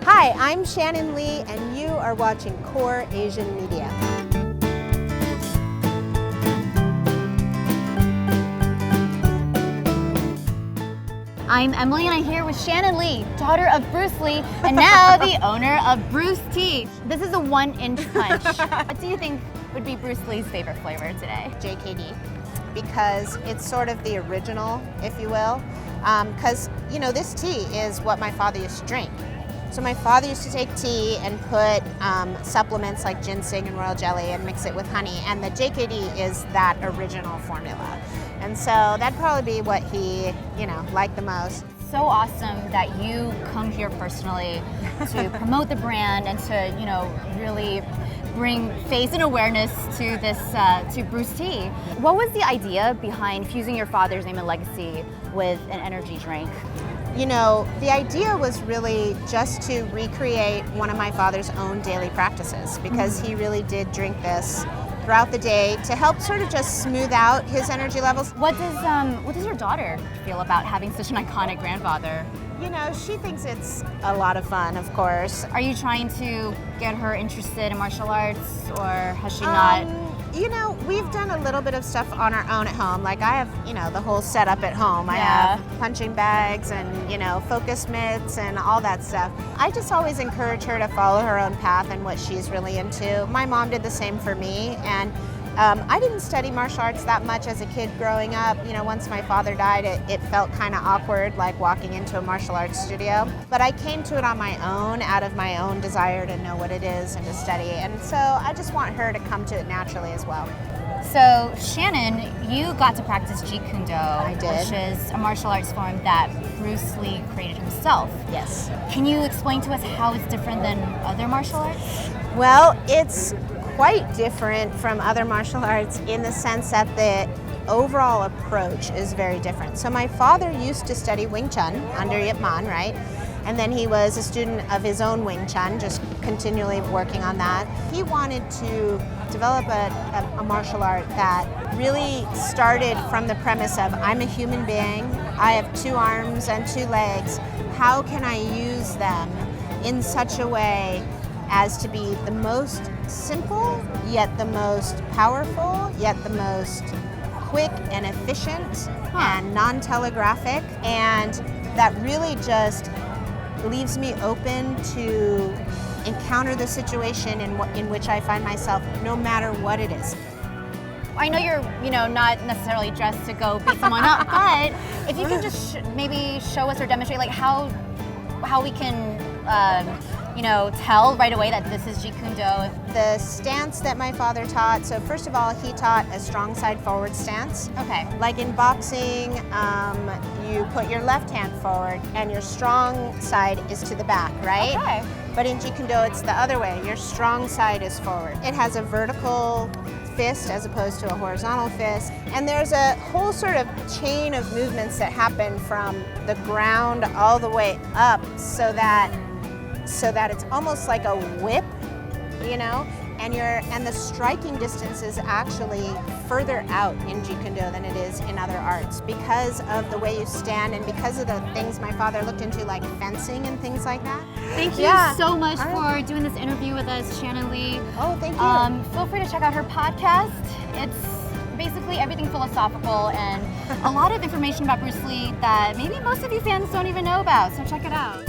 Hi, I'm Shannon Lee, and you are watching Core Asian Media. I'm Emily, and I'm here with Shannon Lee, daughter of Bruce Lee, and now the owner of Bruce Tea. This is a 1-inch punch. What do you think would be Bruce Lee's favorite flavor today? JKD, because it's sort of the original, if you will. Because, this tea is what my father used to drink. So my father used to take tea and put supplements like ginseng and royal jelly and mix it with honey. And the JKD is that original formula. And so that'd probably be what he, liked the most. So awesome that you come here personally to promote the brand and to, really bring face and awareness to this, to Bruce Tea. What was the idea behind fusing your father's name and legacy with an energy drink? The idea was really just to recreate one of my father's own daily practices, because he really did drink this throughout the day to help sort of just smooth out his energy levels. What does your daughter feel about having such an iconic grandfather? She thinks it's a lot of fun, of course. Are you trying to get her interested in martial arts, or has she not? We've done a little bit of stuff on our own at home. Like I have, the whole setup at home. I have punching bags and, focus mitts and all that stuff. I just always encourage her to follow her own path and what she's really into. My mom did the same for me, and I didn't study martial arts that much as a kid growing up. Once my father died, it felt kind of awkward, like walking into a martial arts studio. But I came to it on my own, out of my own desire to know what it is and to study. And so I just want her to come to it naturally as well. So, Shannon, you got to practice Jeet Kune Do, I did. Which is a martial arts form that Bruce Lee created himself. Yes. Can you explain to us how it's different than other martial arts? Well, it's quite different from other martial arts in the sense that the overall approach is very different. So my father used to study Wing Chun under Yip Man, right? And then he was a student of his own Wing Chun, just continually working on that. He wanted to develop a martial art that really started from the premise of, I'm a human being, I have 2 arms and 2 legs, how can I use them in such a way as to be the most simple, yet the most powerful, yet the most quick and efficient and non-telegraphic, and that really just leaves me open to encounter the situation in which I find myself, no matter what it is. I know you're, not necessarily dressed to go beat someone up, but if you can just maybe show us or demonstrate like how we can tell right away that this is Jeet Kune Do. The stance that my father taught, so first of all, he taught a strong side forward stance. Okay. Like in boxing, you put your left hand forward and your strong side is to the back, right? Okay. But in Jeet Kune Do, it's the other way. Your strong side is forward. It has a vertical fist as opposed to a horizontal fist. And there's a whole sort of chain of movements that happen from the ground all the way up so that it's almost like a whip, and the striking distance is actually further out in Jeet Kune Do than it is in other arts because of the way you stand and because of the things my father looked into, like fencing and things like that. Thank you so much for doing this interview with us, Shannon Lee. Oh, thank you. Feel free to check out her podcast. It's basically everything philosophical and a lot of information about Bruce Lee that maybe most of you fans don't even know about, so check it out.